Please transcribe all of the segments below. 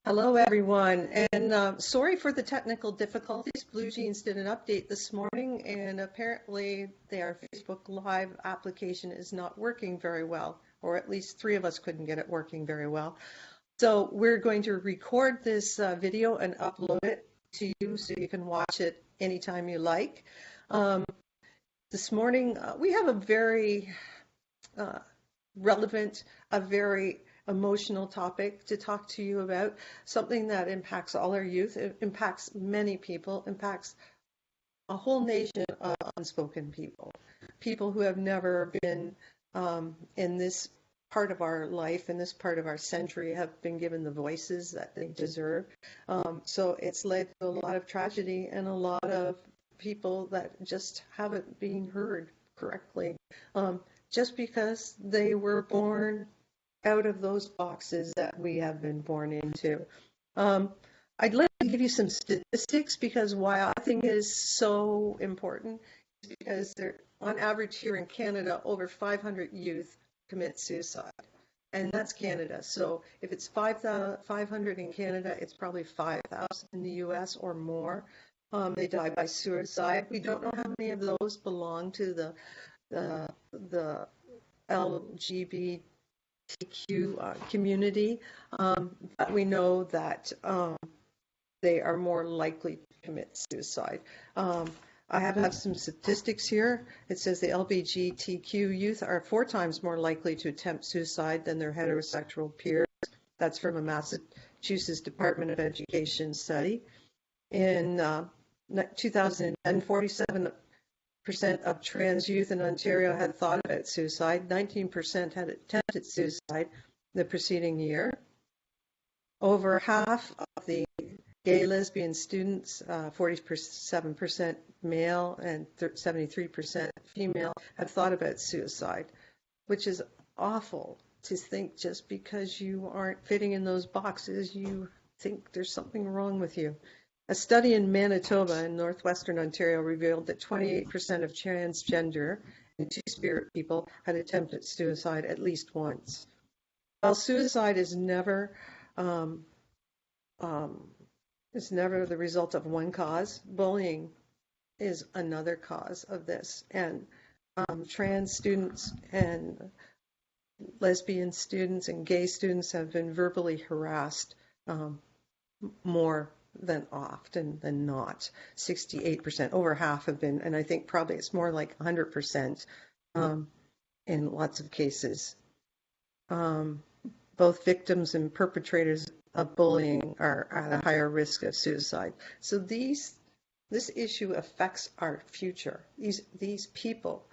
Hello, everyone, and sorry for the technical difficulties. Blue Jeans did an update this morning, and apparently their Facebook Live application is not working very well, or at least three of us couldn't get it working very well. So we're going to record this video and upload it to you so you can watch it anytime you like. This morning, we have a very relevant, a very emotional topic to talk to you about, something that impacts all our youth. It impacts many people, impacts a whole nation of unspoken people, people who have never been in this part of our life, in this part of our century, have been given the voices that they deserve. So it's led to a lot of tragedy and a lot of people that just haven't been heard correctly, just because they were born out of those boxes that we have been born into. I'd like to give you some statistics, because why I think it is so important is because on average here in Canada, over 500 youth commit suicide. And that's Canada. So if it's 500 in Canada, it's probably 5,000 in the US or more. They die by suicide. We don't know how many of those belong to the LGBT community, but we know that they are more likely to commit suicide. I have some statistics here. It says the LGBTQ youth are 4 times more likely to attempt suicide than their heterosexual peers. That's from a Massachusetts Department of Education study. In 2010, 47% of trans youth in Ontario had thought about suicide. 19% had attempted suicide the preceding year. Over half of the gay lesbian students, 47% male and 73% female, have thought about suicide, which is awful to think just because you aren't fitting in those boxes, you think there's something wrong with you. A study in Manitoba in northwestern Ontario revealed that 28% of transgender and two-spirit people had attempted suicide at least once. While suicide is never the result of one cause, bullying is another cause of this. And trans students and lesbian students and gay students have been verbally harassed more than often than not. 68%, over half have been, and I think probably it's more like 100% in lots of cases. Both victims and perpetrators of bullying are at a higher risk of suicide. So this issue affects our future. These people,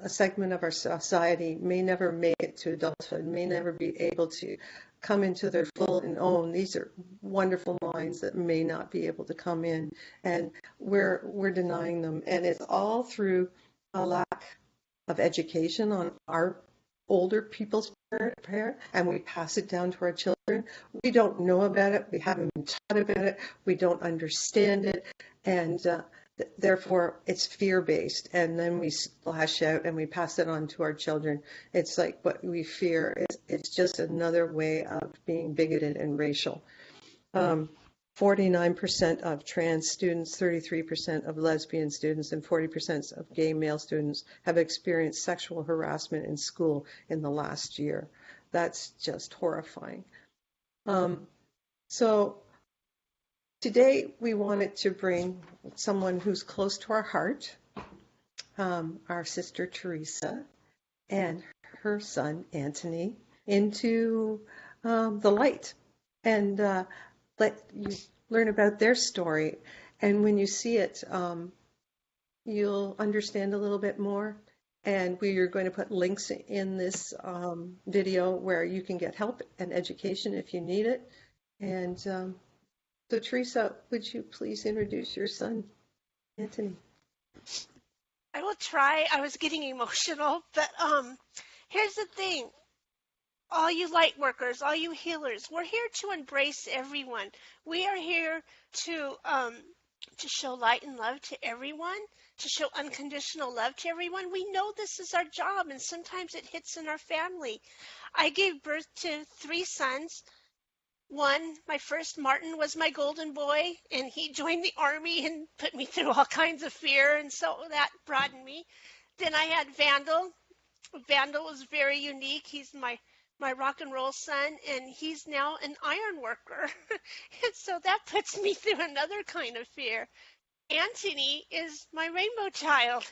a segment of our society may never make it to adulthood, may never be able to come into their full and own. These are wonderful minds that may not be able to come in, and we're denying them. And it's all through a lack of education on our older people's part, and we pass it down to our children. We don't know about it. We haven't been taught about it. We don't understand it, and therefore it's fear-based, and then we lash out and we pass it on to our children. It's like what we fear. It's just another way of being bigoted and racial. 49% of trans students, 33% of lesbian students, and 40% of gay male students have experienced sexual harassment in school in the last year. That's just horrifying. So today we wanted to bring someone who's close to our heart, our sister Teresa and her son Antony, into the light, and let you learn about their story. And when you see it, you'll understand a little bit more. And we are going to put links in this video where you can get help and education if you need it. And so Teresa, would you please introduce your son, Antony? I will try. I was getting emotional, but here's the thing. All you light workers, all you healers, we're here to embrace everyone. We are here to to show light and love to everyone, to show unconditional love to everyone. We know this is our job, and sometimes it hits in our family. I gave birth to 3 sons. One, my first, Martin, was my golden boy, and he joined the army and put me through all kinds of fear, and so that broadened me. Then I had Vandal. Vandal was very unique. He's my rock and roll son, and he's now an iron worker. And so that puts me through another kind of fear. Antony is my rainbow child.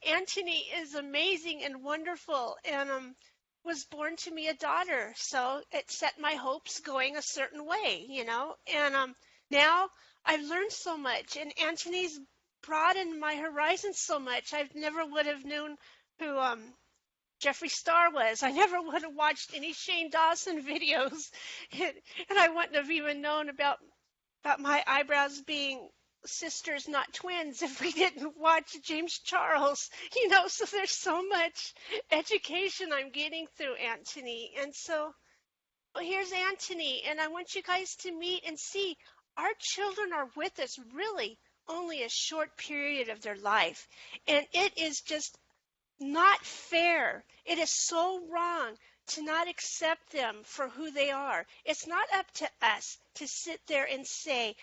Antony is amazing and wonderful, and was born to me a daughter. So it set my hopes going a certain way, you know. And now I've learned so much, and Antony's broadened my horizons so much. I never would have known who Jeffree Star was. I never would have watched any Shane Dawson videos, and I wouldn't have even known about my eyebrows being sisters, not twins, if we didn't watch James Charles. You know, so there's so much education I'm getting through Antony. And so well, here's Antony, and I want you guys to meet and see our children are with us really only a short period of their life. And it is just not fair. It is so wrong to not accept them for who they are. It's not up to us to sit there and say,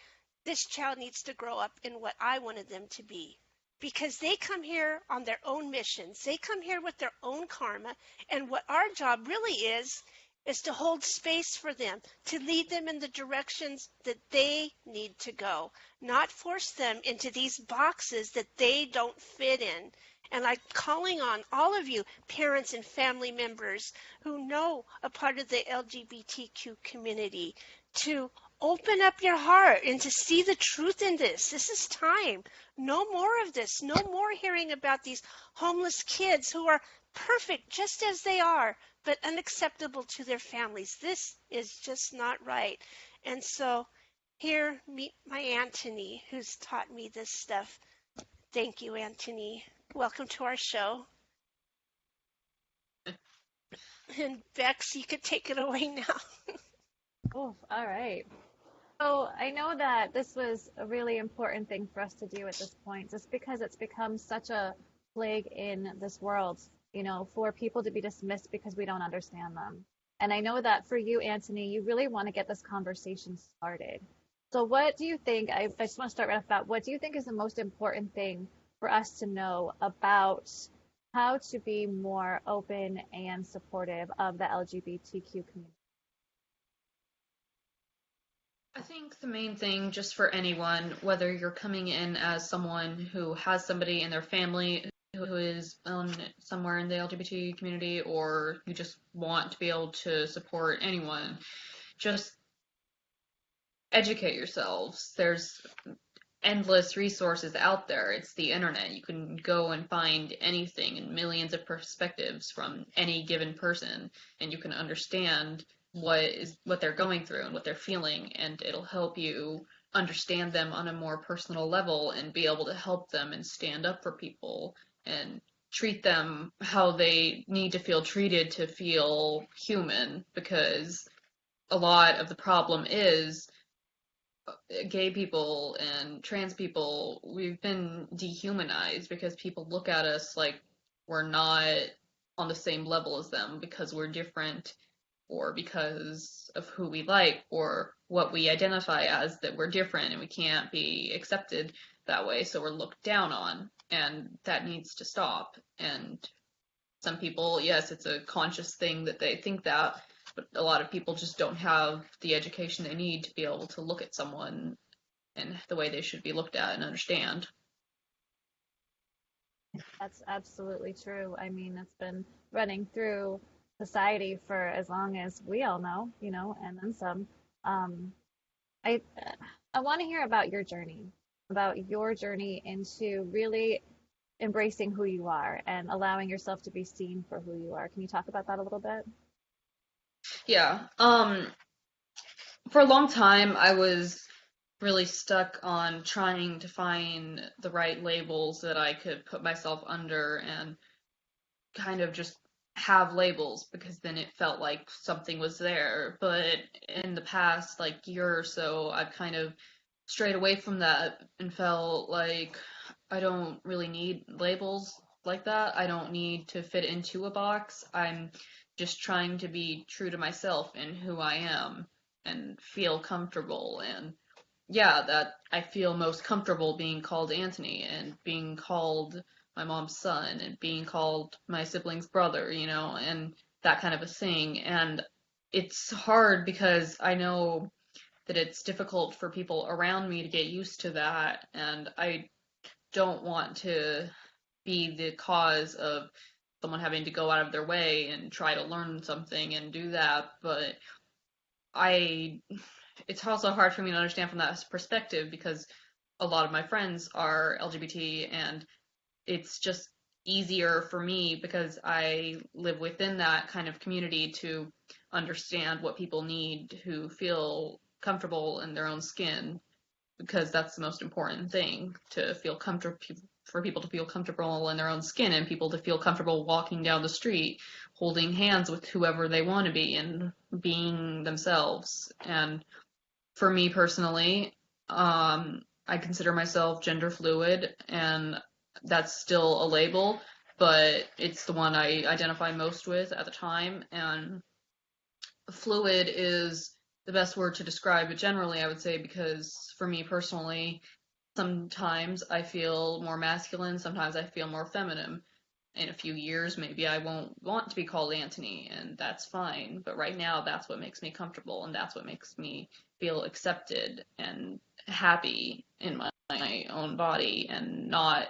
this child needs to grow up in what I wanted them to be. Because they come here on their own missions. They come here with their own karma. And what our job really is to hold space for them, to lead them in the directions that they need to go, not force them into these boxes that they don't fit in. And I'm calling on all of you, parents and family members who know a part of the LGBTQ community, to open up your heart and to see the truth in this. This is time. No more of this. No more hearing about these homeless kids who are perfect just as they are, but unacceptable to their families. This is just not right. And so here, meet my Antony, who's taught me this stuff. Thank you, Antony. Welcome to our show. And Bex, you could take it away now. Oh, all right. So I know that this was a really important thing for us to do at this point, just because it's become such a plague in this world, you know, for people to be dismissed because we don't understand them. And I know that for you, Antony, you really want to get this conversation started. So what do you think, I just want to start right off that, what do you think is the most important thing for us to know about how to be more open and supportive of the LGBTQ community? I think the main thing, just for anyone, whether you're coming in as someone who has somebody in their family who is somewhere in the LGBT community, or you just want to be able to support anyone, just educate yourselves. There's endless resources out there. It's the internet. You can go and find anything and millions of perspectives from any given person, and you can understand what they're going through and what they're feeling, and it'll help you understand them on a more personal level and be able to help them and stand up for people and treat them how they need to feel treated to feel human, because a lot of the problem is gay people and trans people, we've been dehumanized because people look at us like we're not on the same level as them because we're different, or because of who we like, or what we identify as, that we're different and we can't be accepted that way, so we're looked down on, and that needs to stop. And some people, yes, it's a conscious thing that they think that, but a lot of people just don't have the education they need to be able to look at someone and the way they should be looked at and understand. That's absolutely true. I mean, it's been running through society for as long as we all know, you know, and then some. I want to hear about your journey into really embracing who you are and allowing yourself to be seen for who you are. Can you talk about that a little bit? Yeah. For a long time, I was really stuck on trying to find the right labels that I could put myself under and kind of just have labels, because then it felt like something was there. But in the past, like, year or so, I've kind of strayed away from that and felt like I don't really need labels like that. I don't need to fit into a box. I'm just trying to be true to myself and who I am and feel comfortable. And yeah, that I feel most comfortable being called Antony and being called my mom's son and being called my sibling's brother, and that kind of a thing. And it's hard because I know that it's difficult for people around me to get used to that, and I don't want to be the cause of someone having to go out of their way and try to learn something and do that, but I it's also hard for me to understand from that perspective because a lot of my friends are LGBT, and it's just easier for me because I live within that kind of community to understand what people need who feel comfortable in their own skin, because that's the most important thing, to feel comfortable, for people to feel comfortable in their own skin and people to feel comfortable walking down the street holding hands with whoever they want to be and being themselves. And for me personally, I consider myself gender fluid, and that's still a label, but it's the one I identify most with at the time. And fluid is the best word to describe it generally, I would say, because for me personally, sometimes I feel more masculine, sometimes I feel more feminine. In a few years, maybe I won't want to be called Antony, and that's fine. But right now, that's what makes me comfortable, and that's what makes me feel accepted and happy in my own body, and not,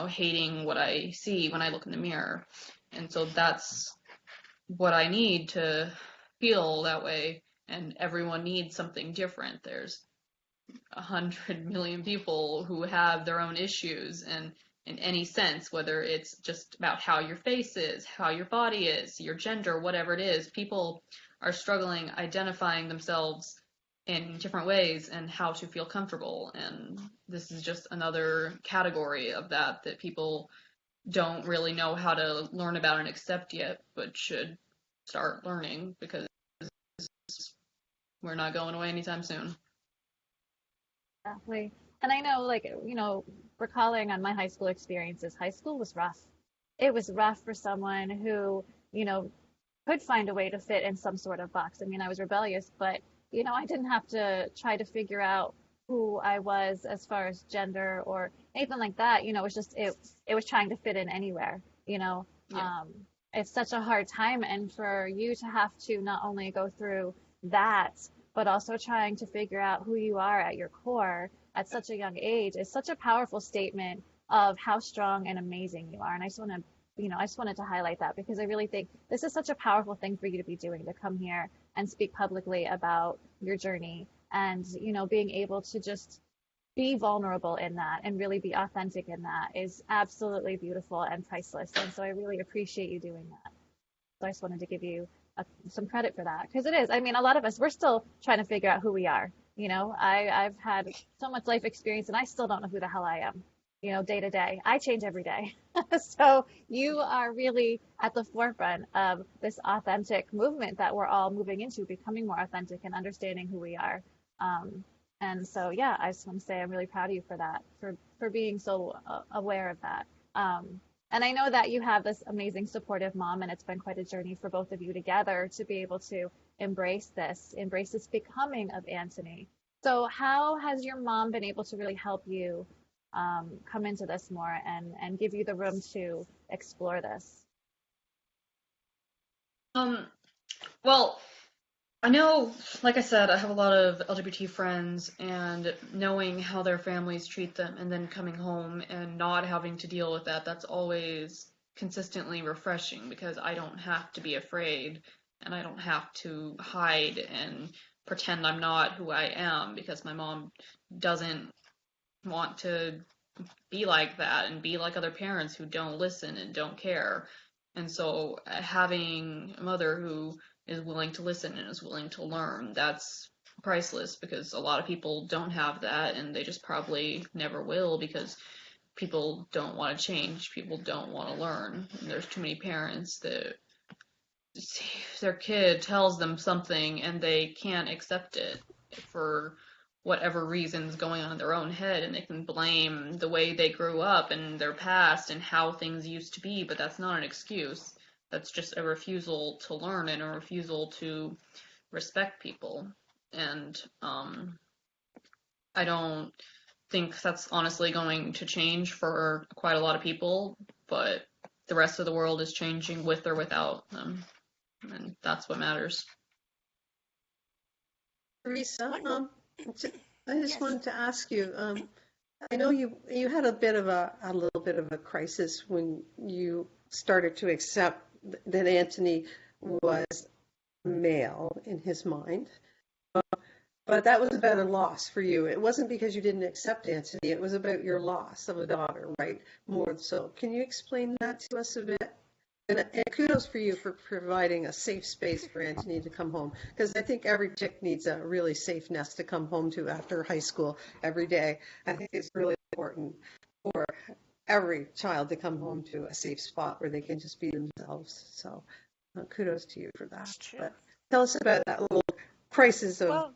hating what I see when I look in the mirror. And so that's what I need to feel that way. And everyone needs something different. There's 100 million people who have their own issues, and in any sense, whether it's just about how your face is, how your body is, your gender, whatever it is, people are struggling identifying themselves in different ways and how to feel comfortable. And this is just another category of that people don't really know how to learn about and accept yet, but should start learning, because we're not going away anytime soon. Exactly. And I know, like, recalling on my high school experiences, high school was rough. It was rough for someone who, could find a way to fit in some sort of box. I mean, I was rebellious, but, I didn't have to try to figure out who I was as far as gender or anything like that. It was just, it was trying to fit in anywhere, Yeah. It's such a hard time. And for you to have to not only go through that, but also trying to figure out who you are at your core at such a young age is such a powerful statement of how strong and amazing you are. And I just want to, I just wanted to highlight that because I really think this is such a powerful thing for you to be doing, to come here and speak publicly about your journey and, being able to just be vulnerable in that and really be authentic in that is absolutely beautiful and priceless. And so I really appreciate you doing that. So I just wanted to give you some credit for that because it is. I mean, a lot of us, we're still trying to figure out who we are. I've had so much life experience and I still don't know who the hell I am, day to day. I change every day. So you are really at the forefront of this authentic movement that we're all moving into, becoming more authentic and understanding who we are. And so, yeah, I just want to say I'm really proud of you for that, for being so aware of that. And I know that you have this amazing supportive mom, and it's been quite a journey for both of you together to be able to embrace this becoming of Antony. So how has your mom been able to really help you come into this more and give you the room to explore this? Well, I know, like I said, I have a lot of LGBT friends, and knowing how their families treat them and then coming home and not having to deal with that, that's always consistently refreshing because I don't have to be afraid and I don't have to hide and pretend I'm not who I am, because my mom doesn't want to be like that and be like other parents who don't listen and don't care. And so having a mother who is willing to listen and is willing to learn, that's priceless, because a lot of people don't have that and they just probably never will because people don't want to change, people don't want to learn. And there's too many parents that their kid tells them something and they can't accept it for whatever reasons going on in their own head, and they can blame the way they grew up and their past and how things used to be, but that's not an excuse. That's just a refusal to learn and a refusal to respect people. And I don't think that's honestly going to change for quite a lot of people, but the rest of the world is changing with or without them, and that's what matters. Teresa, I just Yes. wanted to ask you, I know you had a little bit of a crisis when you started to accept that Antony was male in his mind. But that was about a loss for you. It wasn't because you didn't accept Antony. It was about your loss of a daughter, right? More so. Can you explain that to us a bit? And kudos for you for providing a safe space for Antony to come home. Because I think every chick needs a really safe nest to come home to after high school every day. I think it's really important for every child to come home to a safe spot where they can just be themselves. So kudos to you for that. That's true. But tell us about that little crisis of, Well,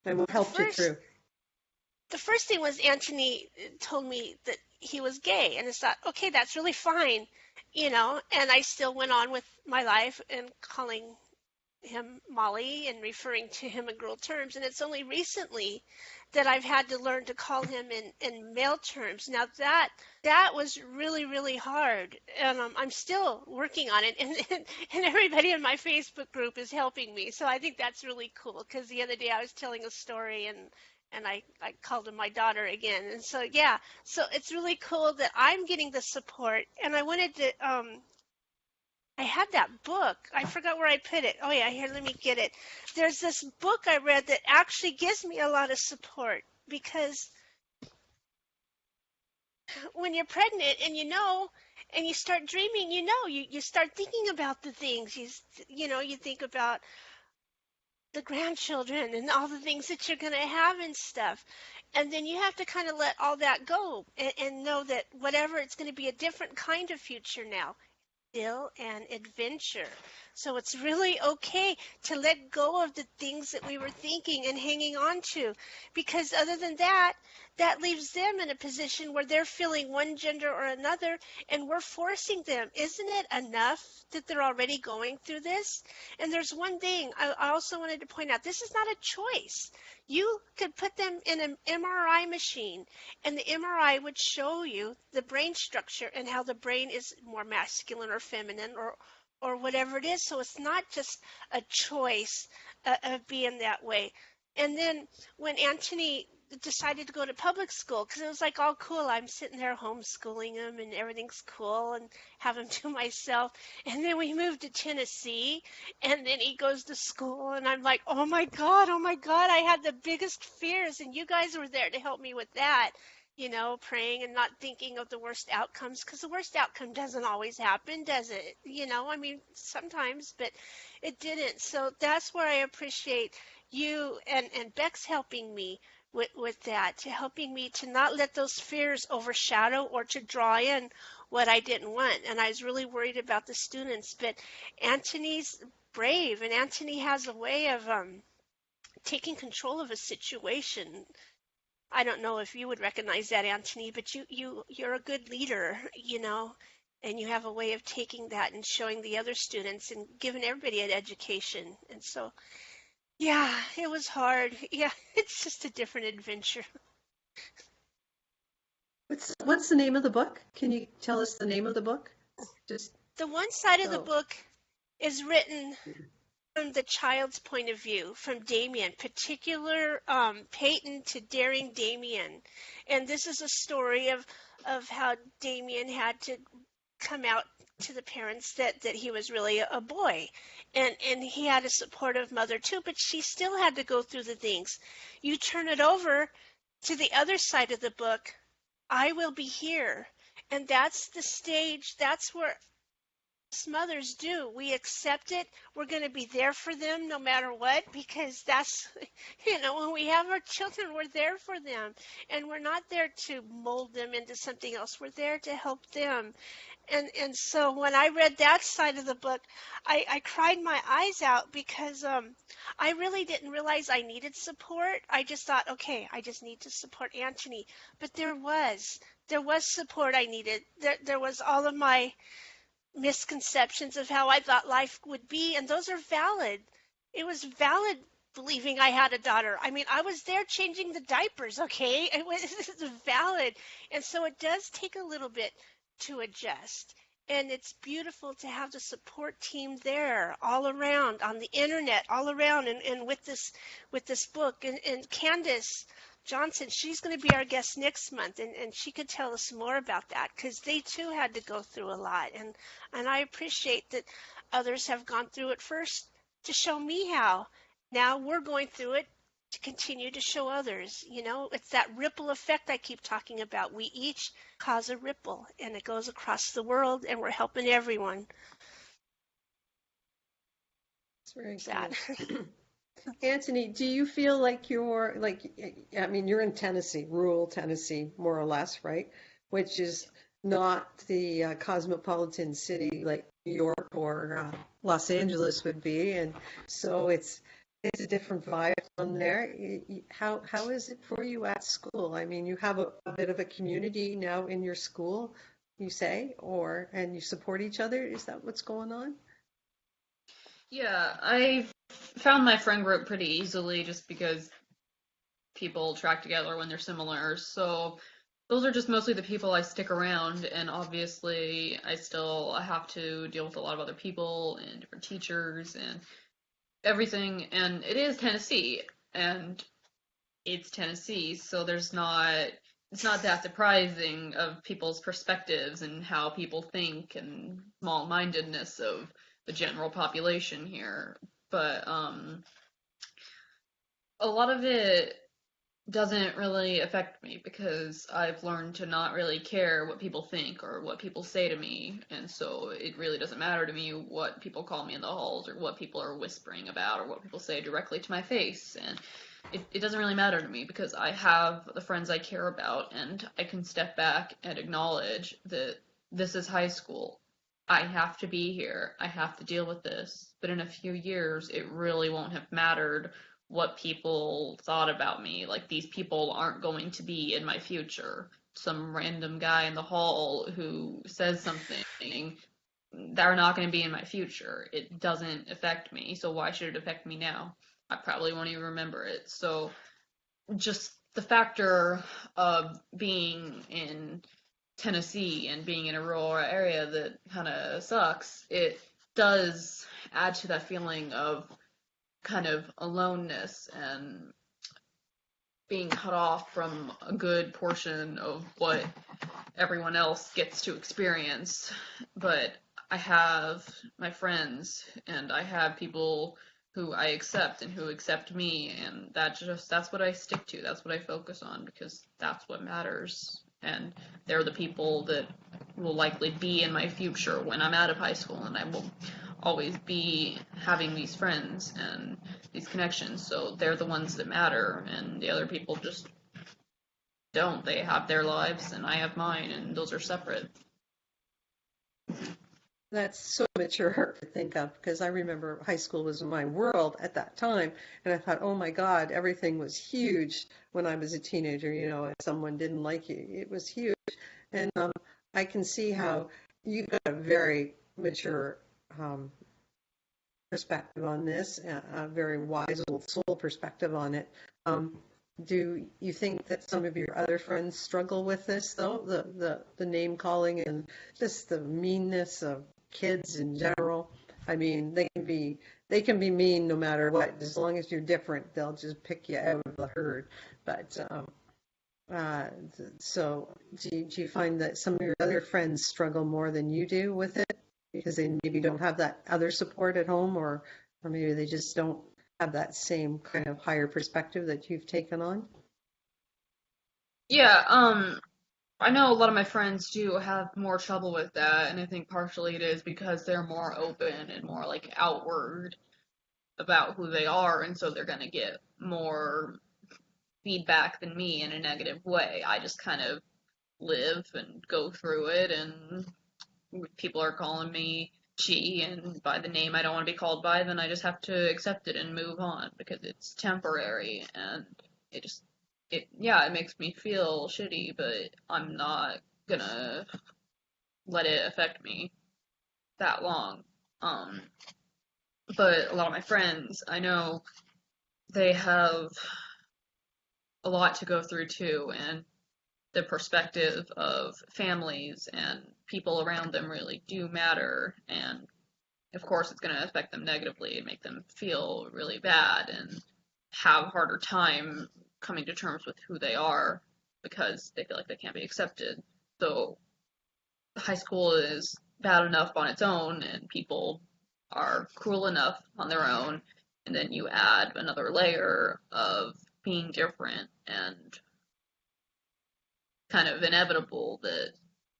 and what helped you through. The first thing was Antony told me that he was gay, and I thought, okay, that's really fine, and I still went on with my life and calling him Molly and referring to him in girl terms, and it's only recently that I've had to learn to call him in male terms. Now that was really, really hard, and I'm still working on it, and everybody in my Facebook group is helping me, so I think that's really cool, because the other day I was telling a story, and I called him my daughter again, and so yeah, so it's really cool that I'm getting the support, and I wanted to I had that book. I forgot where I put it. Oh, yeah, here, let me get it. There's this book I read that actually gives me a lot of support, because when you're pregnant and and you start dreaming, you start thinking about the things. You think about the grandchildren and all the things that you're going to have and stuff. And then you have to kind of let all that go and know that whatever, it's going to be a different kind of future now. Still an adventure. So it's really okay to let go of the things that we were thinking and hanging on to, because other than that, that leaves them in a position where they're feeling one gender or another, and we're forcing them. Isn't it enough that they're already going through this? And there's one thing I also wanted to point out. This is not a choice. You could put them in an MRI machine, and the MRI would show you the brain structure and how the brain is more masculine or feminine or whatever it is. So it's not just a choice of being that way. And then when Antony decided to go to public school, because it was like all cool, I'm sitting there homeschooling him and everything's cool and have him to myself. And then we moved to Tennessee, and then he goes to school, and I'm like, oh my God, I had the biggest fears, and you guys were there to help me with that. Praying and not thinking of the worst outcomes, because the worst outcome doesn't always happen, does it? Sometimes, but it didn't. So that's where I appreciate you and Bex helping me with that, to helping me to not let those fears overshadow or to draw in what I didn't want. And I was really worried about the students, but Antony's brave, and Antony has a way of taking control of a situation. I don't know if you would recognize that, Antony, but you're a good leader, and you have a way of taking that and showing the other students and giving everybody an education. And so, yeah, it was hard. Yeah, it's just a different adventure. What's the name of the book? Can you tell us the name of the book? The one side of the book is written from the child's point of view, from Damien, particular Peyton to daring Damien. And this is a story of how Damien had to come out to the parents that he was really a boy. And he had a supportive mother too, but she still had to go through the things. You turn it over to the other side of the book, I will be here. And that's the stage, that's where mothers do. We accept it. We're going to be there for them no matter what, because that's, when we have our children, we're there for them. And we're not there to mold them into something else. We're there to help them. And so when I read that side of the book, I cried my eyes out, because I really didn't realize I needed support. I just thought, okay, I just need to support Antony. But there was support I needed. There was all of my misconceptions of how I thought life would be, and those are valid. It was valid believing I had a daughter. I mean, I was there changing the diapers, okay? It was valid. And so it does take a little bit to adjust. And it's beautiful to have the support team there all around on the internet, all around, and with this book. And Candace Johnson, she's going to be our guest next month, and she could tell us more about that because they too had to go through a lot. And I appreciate that others have gone through it first to show me how. Now we're going through it to continue to show others. It's that ripple effect I keep talking about. We each cause a ripple, and it goes across the world, and we're helping everyone. It's very Sad. cool. Antony, do you feel like you're you're in Tennessee, rural Tennessee, more or less, right? Which is not the cosmopolitan city like New York or Los Angeles would be, and so it's a different vibe on there. How is it for you at school? I mean, you have a bit of a community now in your school, you say, and you support each other. Is that what's going on? Yeah, I found my friend group pretty easily just because people track together when they're similar. So those are just mostly the people I stick around, and obviously I still have to deal with a lot of other people and different teachers and everything. And it is Tennessee, and it's Tennessee, so it's not that surprising of people's perspectives and how people think and small-mindedness of the general population here. But a lot of it doesn't really affect me because I've learned to not really care what people think or what people say to me, and so it really doesn't matter to me what people call me in the halls or what people are whispering about or what people say directly to my face. And it doesn't really matter to me because I have the friends I care about, and I can step back and acknowledge that this is high school. I have to be here. I have to deal with this. But in a few years, it really won't have mattered what people thought about me. Like, these people aren't going to be in my future. Some random guy in the hall who says something, they're not going to be in my future. It doesn't affect me, so why should it affect me now? I probably won't even remember it. So just the factor of being in Tennessee and being in a rural area that kind of sucks, it does add to that feeling of kind of aloneness and being cut off from a good portion of what everyone else gets to experience. But I have my friends, and I have people who I accept and who accept me, and that's what I stick to. That's what I focus on because that's what matters. And they're the people that will likely be in my future when I'm out of high school, and I will always be having these friends and these connections. So they're the ones that matter, and the other people just don't. They have their lives, and I have mine, and those are separate. That's so mature to think of because I remember high school was my world at that time, and I thought, oh my God, everything was huge when I was a teenager. If someone didn't like you, it was huge. And I can see how you've got a very mature perspective on this, a very wise old soul perspective on it. Do you think that some of your other friends struggle with this, though? The name calling and just the meanness of kids in general. I mean, they can be mean no matter what. As long as you're different, they'll just pick you out of the herd. But so do you find that some of your other friends struggle more than you do with it because they maybe don't have that other support at home, or maybe they just don't have that same kind of higher perspective that you've taken on? Yeah, I know a lot of my friends do have more trouble with that, and I think partially it is because they're more open and more like outward about who they are, and so they're gonna get more feedback than me in a negative way. I just kind of live and go through it, and people are calling me she and by the name I don't want to be called by, then I just have to accept it and move on because it's temporary and it makes me feel shitty, but I'm not gonna let it affect me that long. But a lot of my friends, I know they have a lot to go through too, and the perspective of families and people around them really do matter, and of course it's going to affect them negatively and make them feel really bad and have a harder time coming to terms with who they are because they feel like they can't be accepted. So high school is bad enough on its own and people are cruel enough on their own, and then you add another layer of being different and kind of inevitable that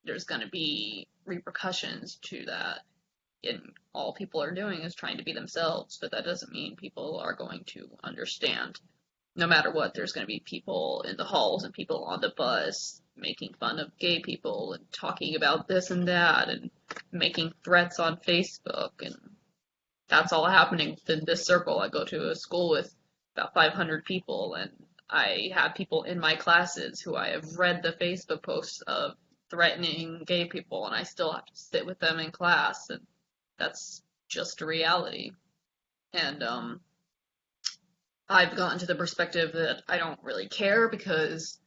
there's going to be repercussions to that. And all people are doing is trying to be themselves, but that doesn't mean people are going to understand. No matter what, there's going to be people in the halls and people on the bus making fun of gay people and talking about this and that and making threats on Facebook, and that's all happening within this circle. I go to a school with about 500 people, and I have people in my classes who I have read the Facebook posts of threatening gay people, and I still have to sit with them in class, and that's just a reality. And I've gotten to the perspective that I don't really care because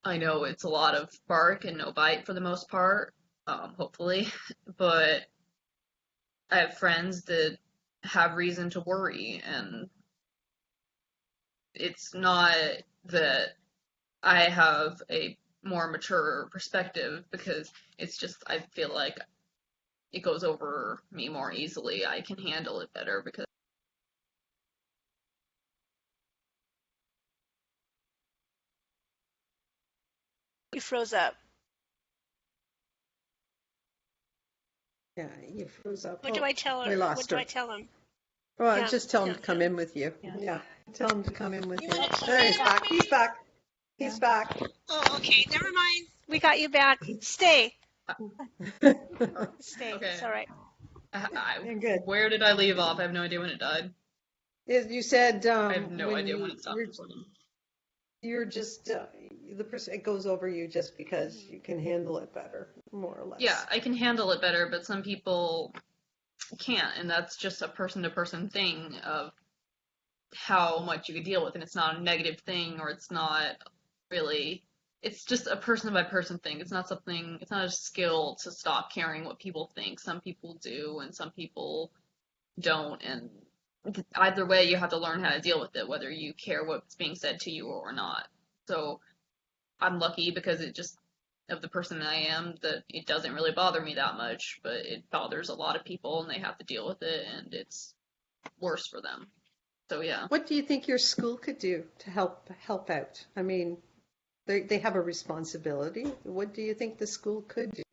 I know it's a lot of bark and no bite for the most part, hopefully, but I have friends that have reason to worry, and it's not that I have a more mature perspective because it's just I feel like it goes over me more easily. I can handle it better because You froze up. Yeah, you froze up. What do I tell her? We lost What do her. I tell him? Well, Yeah, just tell him yeah, to come in with you. yeah. Yeah, tell him to come in with You you. wanna come There, in he's with back. me? He's back. He's back. Oh, okay. Never mind. We got you back. Stay. Stay. okay. It's all right. You're good. Where did I leave off? I have no idea when it died. You said I have no idea when it stopped recording. you're just the person. It goes over you just because you can handle it better, more or less. Yeah, I can handle it better, but some people can't, and that's just a person-to-person thing of how much you can deal with, and it's not a negative thing, or it's not really, it's just a person-by-person thing. It's not a skill to stop caring what people think. Some people do, and some people don't, and either way, you have to learn how to deal with it, whether you care what's being said to you or not. So I'm lucky because of the person that I am, that it doesn't really bother me that much, but it bothers a lot of people and they have to deal with it, and it's worse for them. So yeah. What do you think your school could do to help out? I mean, they have a responsibility. What do you think the school could do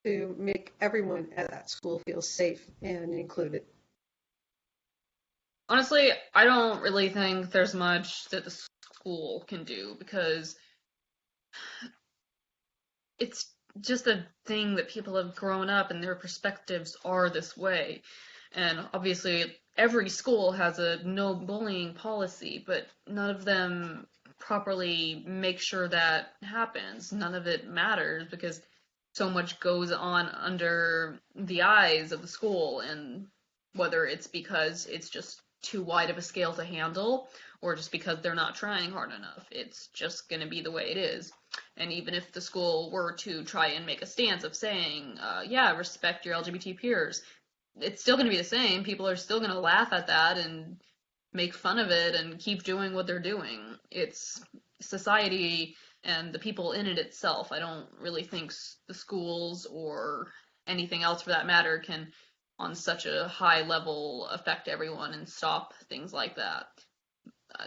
to make everyone at that school feel safe and included? Honestly, I don't really think there's much that the school can do because it's just a thing that people have grown up and their perspectives are this way. And obviously, every school has a no bullying policy, but none of them properly make sure that happens. None of it matters because so much goes on under the eyes of the school, and whether it's because it's just too wide of a scale to handle or just because they're not trying hard enough. It's just going to be the way it is. And even if the school were to try and make a stance of saying, yeah, respect your LGBT peers, it's still going to be the same. People are still going to laugh at that and make fun of it and keep doing what they're doing. It's society and the people in it itself. I don't really think the schools or anything else for that matter can on such a high level affect everyone and stop things like that.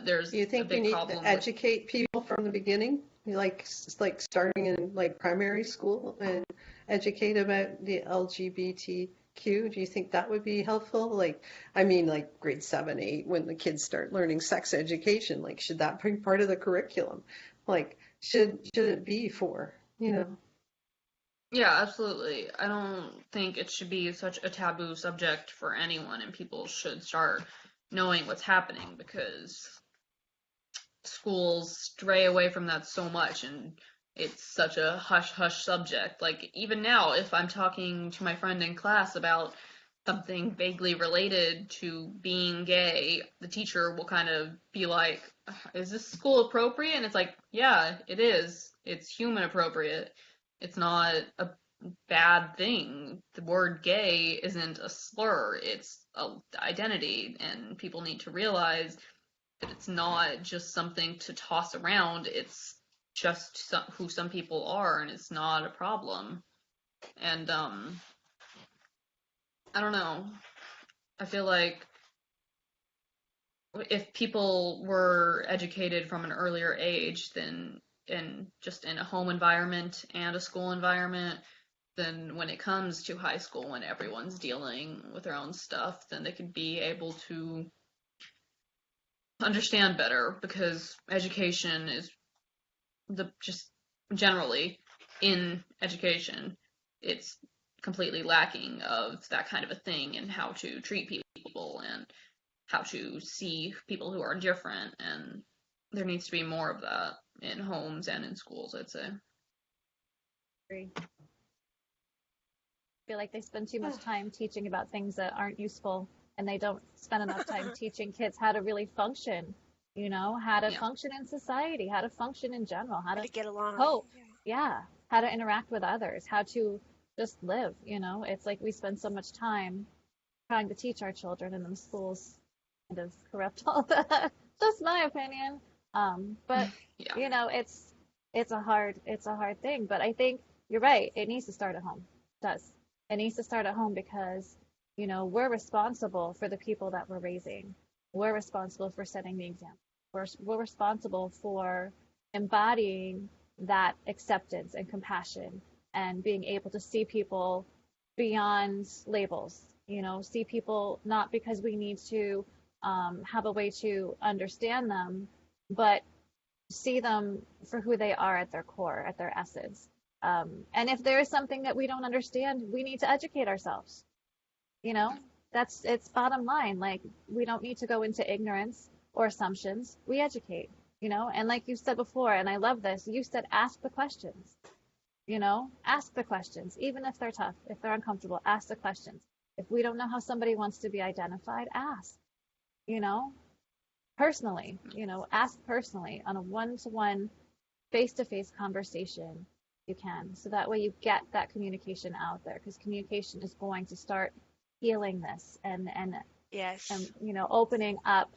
There's Do you think a big we need problem to educate people from the beginning, like starting in like primary school and educate about the LGBTQ? Do you think that would be helpful? Like, I mean, like grade 7, 8, when the kids start learning sex education, like, should that be part of the curriculum? Like, should it be for, you know? Yeah, absolutely. I don't think it should be such a taboo subject for anyone, and people should start knowing what's happening because schools stray away from that so much, and it's such a hush hush subject. Like, even now, if I'm talking to my friend in class about something vaguely related to being gay, the teacher will kind of be like, is this school appropriate? And it's like, yeah, it is. It's human appropriate. It's not a bad thing. The word gay isn't a slur, it's a identity, and people need to realize that it's not just something to toss around, it's just who some people are, and it's not a problem. And I don't know. I feel like if people were educated from an earlier age, then in a home environment and a school environment, then when it comes to high school, when everyone's dealing with their own stuff, then they could be able to understand better, because education is just generally in education, it's completely lacking of that kind of a thing, and how to treat people and how to see people who are different, and there needs to be more of that in homes and in schools, I'd say. Agree. I feel like they spend too much time teaching about things that aren't useful, and they don't spend enough time teaching kids how to really function, how to Yeah. function in society, how to function in general, how How to to get along. cope. Yeah, how to interact with others, how to just live. It's like we spend so much time trying to teach our children, and then the schools kind of corrupt all that. Just my opinion. But Yeah. it's a hard thing. But I think you're right. It needs to start at home. It does. It needs to start at home because, we're responsible for the people that we're raising. We're responsible for setting the example. We're responsible for embodying that acceptance and compassion, and being able to see people beyond labels, see people not because we need to have a way to understand them, but see them for who they are at their core, at their essence. And if there is something that we don't understand, we need to educate ourselves. You know, it's bottom line. Like, we don't need to go into ignorance or assumptions. We educate, and like you said before, and I love this, you said ask the questions. Ask the questions, even if they're tough, if they're uncomfortable, ask the questions. If we don't know how somebody wants to be identified, ask, you know, personally, ask personally on a one-to-one, face-to-face conversation. You can. So that way you get that communication out there, because communication is going to start healing this and Yes. opening up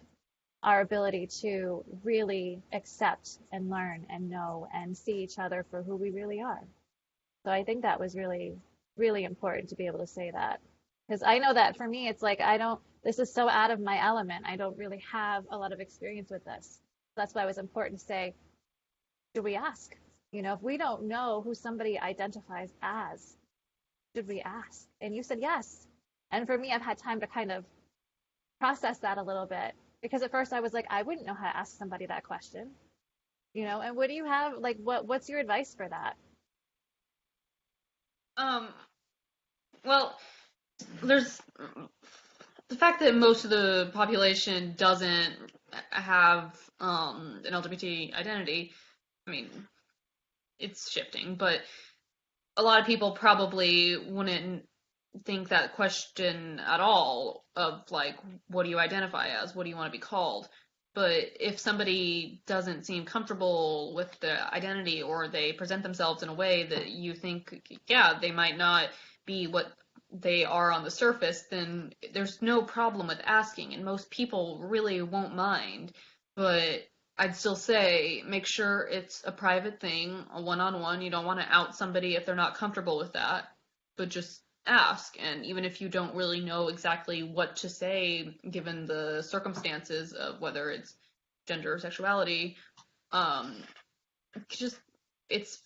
our ability to really accept and learn and know and see each other for who we really are. So I think that was really, really important to be able to say that. Because I know that for me, it's like, this is so out of my element. I don't really have a lot of experience with this. That's why it was important to say, should we ask? If we don't know who somebody identifies as, should we ask? And you said yes. And for me, I've had time to kind of process that a little bit, because at first I was like, I wouldn't know how to ask somebody that question. And what do you have, like, what's your advice for that? Well, there's the fact that most of the population doesn't have an LGBT identity. I mean, it's shifting, but a lot of people probably wouldn't think that question at all, of like, what do you identify as? What do you want to be called? But if somebody doesn't seem comfortable with the identity, or they present themselves in a way that you think, yeah, they might not be what they are on the surface, then there's no problem with asking, and most people really won't mind. But I'd still say make sure it's a private thing, a one-on-one. You don't want to out somebody if they're not comfortable with that, but just ask. And even if you don't really know exactly what to say, given the circumstances of whether it's gender or sexuality, just it's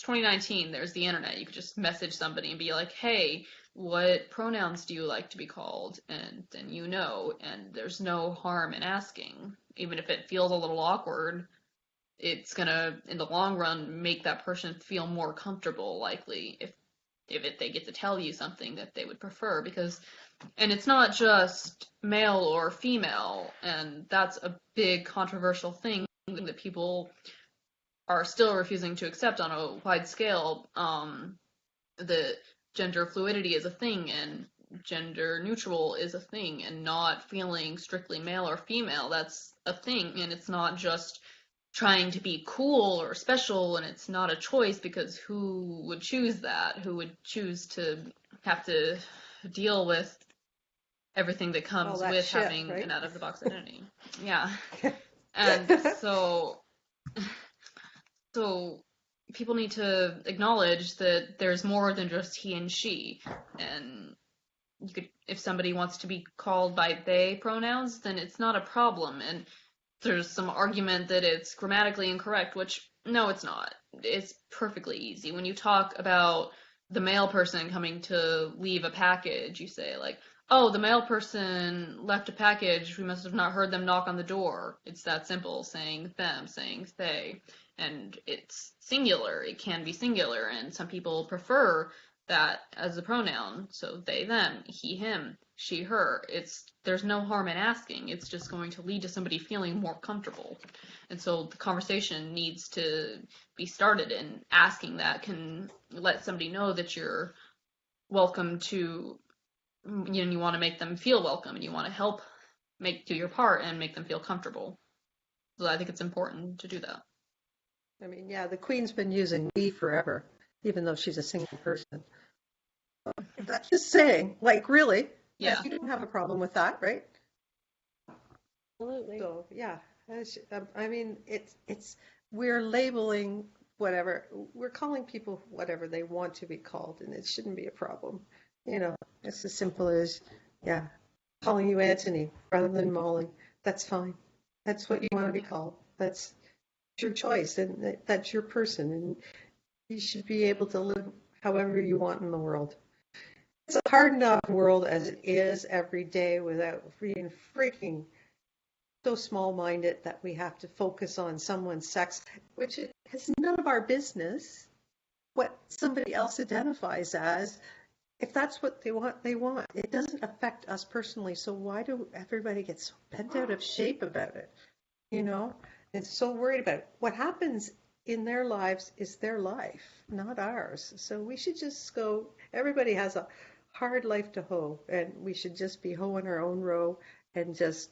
2019, there's the internet. You could just message somebody and be like, hey, what pronouns do you like to be called? And then and there's no harm in asking, even if it feels a little awkward. it's gonna, in the long run, make that person feel more comfortable, likely, if they get to tell you something that they would prefer. And it's not just male or female, and that's a big controversial thing that people are still refusing to accept on a wide scale. The gender fluidity is a thing, and gender neutral is a thing, and not feeling strictly male or female, that's a thing, and it's not just trying to be cool or special, and it's not a choice, because who would choose that? Who would choose to have to deal with everything that comes with shit, having right? an out-of-the-box identity? Yeah. And so people need to acknowledge that there's more than just he and she, and if somebody wants to be called by they pronouns, then it's not a problem. And there's some argument that it's grammatically incorrect, which, no, it's not. It's perfectly easy. When you talk about the male person coming to leave a package, you say, like, oh, the male person left a package, we must have not heard them knock on the door. It's that simple, saying them, saying they. And it's singular. It can be singular, and some people prefer that as a pronoun. So they, them, he, him, she, her. There's no harm in asking. It's just going to lead to somebody feeling more comfortable. And so the conversation needs to be started, and asking that can let somebody know that you're welcome to, you want to make them feel welcome, and you want to help do your part and make them feel comfortable. So I think it's important to do that. I mean, yeah, the Queen's been using we forever, even though she's a single person. That's just saying, like, really? Yeah. You don't have a problem with that, right? Absolutely. So, yeah. I mean, we're labeling whatever, we're calling people whatever they want to be called, and it shouldn't be a problem. It's as simple as, yeah, calling you Antony rather than Molly. That's fine. That's what you want to be called. That's your choice, and that's your person, and you should be able to live however you want in the world. It's a hard enough world as it is every day without being freaking so small-minded that we have to focus on someone's sex, which is none of our business what somebody else identifies as. If that's what they want, they want. It doesn't affect us personally, so why do everybody get so bent out of shape about it? And so worried about it. What happens in their lives is their life, not ours. So we should just go, everybody has a hard life to hoe, and we should just be hoeing our own row and just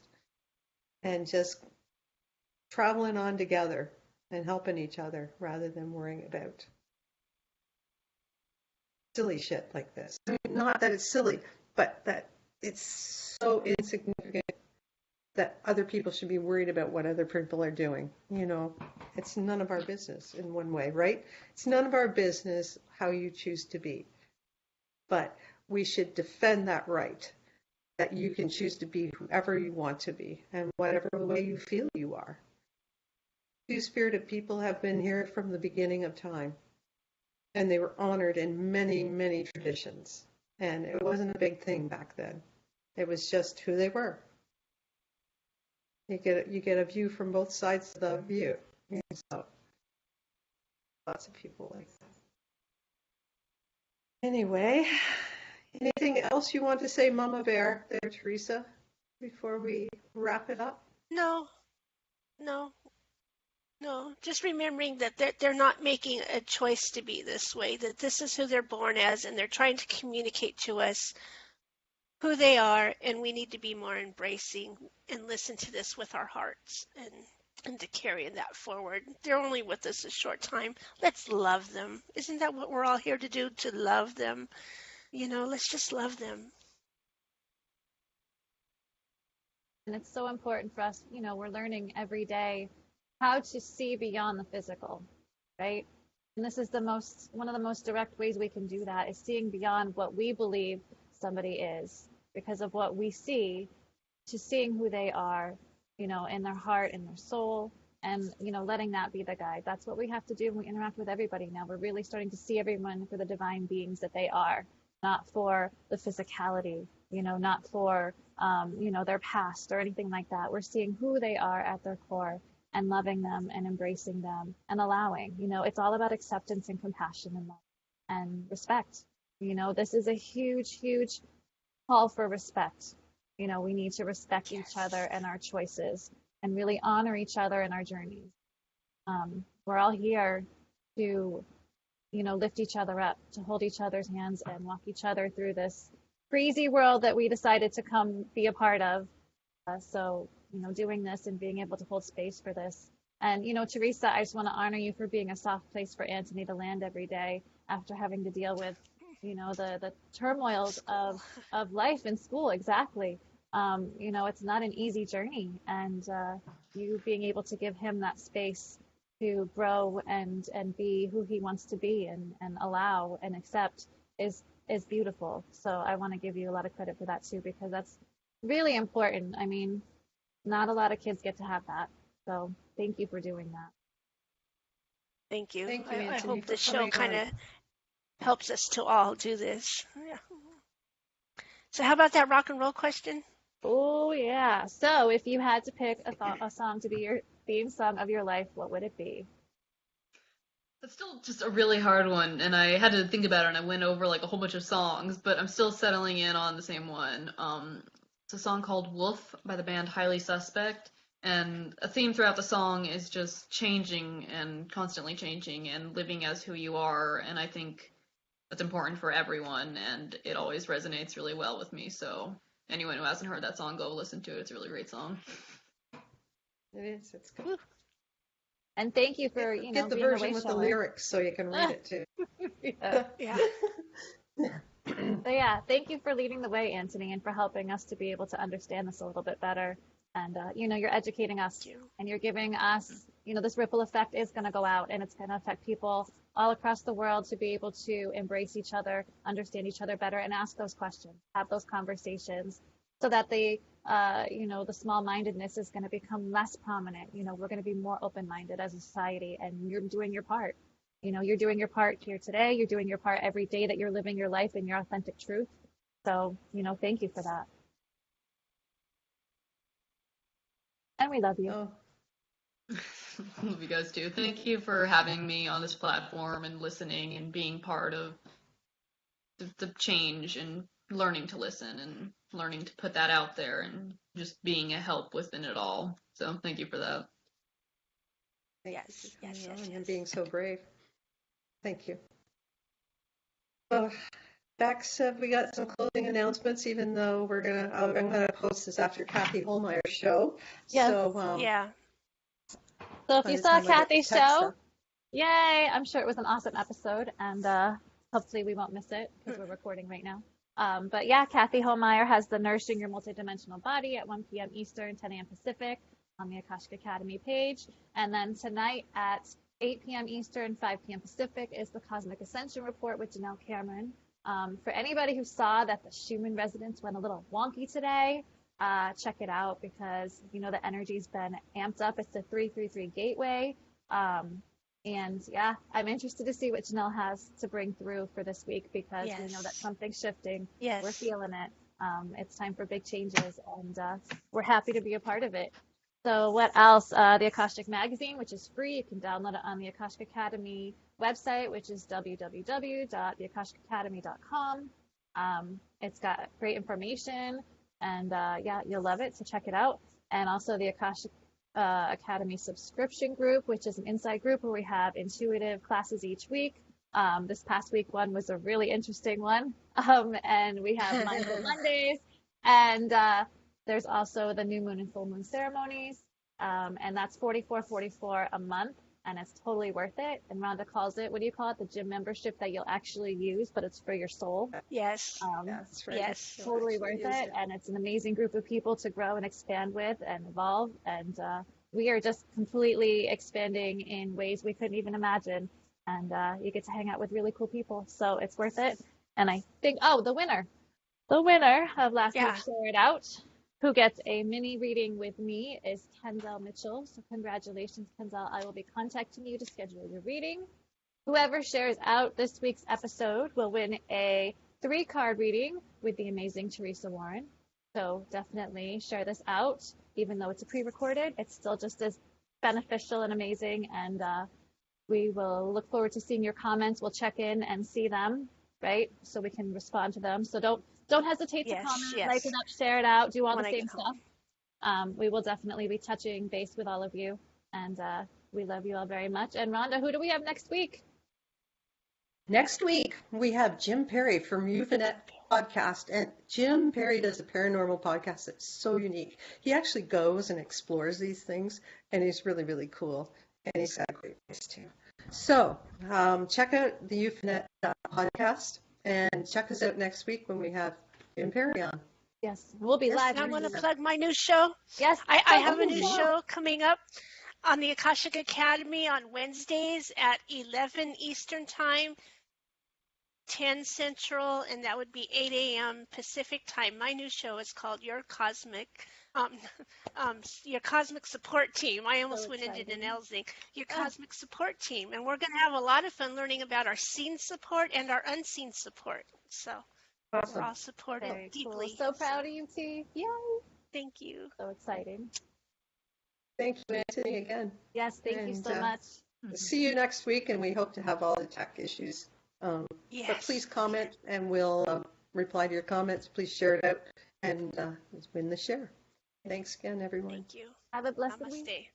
traveling on together and helping each other rather than worrying about silly shit like this. I mean, not that it's silly, but that it's so insignificant that other people should be worried about what other people are doing. It's none of our business in one way, right? It's none of our business how you choose to be. But we should defend that right, that you can choose to be whoever you want to be and whatever way you feel you are. Two-spirited people have been here from the beginning of time, and they were honored in many, many traditions. And it wasn't a big thing back then. It was just who they were. You get a view from both sides of the view. So, lots of people like that. Anyway, anything else you want to say, Mama Bear, there, Teresa, before we wrap it up? No. Just remembering that they're not making a choice to be this way, that this is who they're born as, and they're trying to communicate to us who they are, and we need to be more embracing and listen to this with our hearts and to carry that forward. They're only with us a short time. Let's love them. Isn't that what we're all here to do, to love them? Let's just love them. And it's so important for us, we're learning every day how to see beyond the physical, right? And this is one of the most direct ways we can do that, is seeing beyond what we believe somebody is because of what we see, to seeing who they are, in their heart, in their soul, and, letting that be the guide. That's what we have to do when we interact with everybody now. We're really starting to see everyone for the divine beings that they are, not for the physicality, not for, their past or anything like that. We're seeing who they are at their core. and loving them and embracing them and allowing. It's all about acceptance and compassion and love and respect. This is a huge, huge call for respect. We need to respect each other and our choices and really honor each other in our journeys. We're all here to, lift each other up, to hold each other's hands and walk each other through this crazy world that we decided to come be a part of. So, doing this and being able to hold space for this. And, Teresa, I just want to honor you for being a soft place for Antony to land every day after having to deal with, the turmoils of life in school. Exactly. It's not an easy journey. And you being able to give him that space to grow and be who he wants to be and allow and accept is beautiful. So I want to give you a lot of credit for that too, because that's really important. I mean, not a lot of kids get to have that. So thank you for doing that. Thank you. Thank you, I Antony, hope for the show coming kind on. of helps us to all do this. Yeah. So how about that rock and roll question? Oh, yeah. So if you had to pick a song to be your theme song of your life, what would it be? That's still just a really hard one, and I had to think about it, and I went over like a whole bunch of songs, but I'm still settling in on the same one. It's a song called Wolf by the band Highly Suspect, and a theme throughout the song is just changing and constantly changing and living as who you are, and I think that's important for everyone, and it always resonates really well with me, so anyone who hasn't heard that song, go listen to it. It's a really great song. It is. It's good. And thank you for, Get the being a version with the wayshower. lyrics so you can read it too. Yeah. Yeah. So yeah, thank you for leading the way, Antony, and for helping us to be able to understand this a little bit better. And you're educating us, and you're giving us, this ripple effect is going to go out, and it's going to affect people all across the world to be able to embrace each other, understand each other better, and ask those questions, have those conversations, so that the small-mindedness is going to become less prominent. We're going to be more open-minded as a society, and you're doing your part. You're doing your part here today. You're doing your part every day that you're living your life in your authentic truth. So, thank you for that. And we love you. Oh, Love you guys too. Thank you for having me on this platform and listening and being part of the change and learning to listen and learning to put that out there and just being a help within it all. So thank you for that. thank you Yes, for coming yes, on yes, and yes. being so brave. Thank you. Bex, we got some closing announcements, even though I'm gonna post this after Kathy Holmeyer's show. Yes. So, Yeah. So if by you the saw time I get Kathy's the text show, stuff. yay! I'm sure it was an awesome episode, and hopefully we won't miss it because we're recording right now. But yeah, Kathy Holmeyer has the Nourishing Your Multidimensional Body at 1 p.m. Eastern, 10 a.m. Pacific on the Akashic Academy page. And then tonight at 8 p.m. Eastern, 5 p.m. Pacific is the Cosmic Ascension Report with Janelle Cameron. For anybody who saw that the Schumann resonance went a little wonky today, check it out because, the energy's been amped up. It's the 333 gateway. And yeah, I'm interested to see what Janelle has to bring through for this week because we know that Yes. something's shifting. Yes. We're feeling it. It's time for big changes, and we're happy to be a part of it. So what else? The Akashic Magazine, which is free. You can download it on the Akashic Academy website, which is www.theakashicacademy.com. It's got great information, and yeah, you'll love it, so check it out. And also the Akashic Academy subscription group, which is an inside group where we have intuitive classes each week. This past week one was a really interesting one, and we have Mindful Mondays, and there's also the new moon and full moon ceremonies, and that's $44.44 a month, and it's totally worth it. And Rhonda calls it, what do you call it? The gym membership that you'll actually use, but it's for your soul. Yes. That's right. Yes. You'll Totally actually worth use it, and it's an amazing group of people to grow and expand with and evolve, and we are just completely expanding in ways we couldn't even imagine, and you get to hang out with really cool people, so it's worth it. And I think, the winner of last Yeah. week's Share It Out, who gets a mini reading with me, is Kenzel Mitchell. So congratulations, Kenzel. I will be contacting you to schedule your reading. Whoever shares out this week's episode will win a 3-card reading with the amazing Teresa Warren. So definitely share this out. Even though it's a pre-recorded, it's still just as beneficial and amazing. And we will look forward to seeing your comments. We'll check in and see them, right? So we can respond to them. So don't hesitate to Yes, comment, yes. like it up, share it out, do all When the I same get home. stuff. We will definitely be touching base with all of you. And we love you all very much. And Rhonda, who do we have next week? Next week, we have Jim Perry from Euphonet podcast. And Jim Perry does a paranormal podcast that's so unique. He actually goes and explores these things, and he's really, really cool. And he's got a great voice, too. So check out the Euphonet podcast, and check us out next week when we have Jim Perry on. Yes, we'll be live. I want to plug my new show. Yes, I have a new show coming up on the Akashic Academy on Wednesdays at 11 Eastern Time, 10 Central, and that would be 8 a.m. Pacific Time. My new show is called Your Cosmic Support Team. I almost went into an L-zing. Your Cosmic Support Team. And we're going to have a lot of fun learning about our seen support and our unseen support. So we're all supported Very deeply. Cool. So proud of you, T. Yay. Thank you. So exciting. Thank you, Antony, again. Yes, thank you so much. See you next week, and we hope to have all the tech issues. Yes. But please comment, and we'll reply to your comments. Please share it out, and win the share. Thanks again, everyone. Thank you. Have a blessed Namaste. week.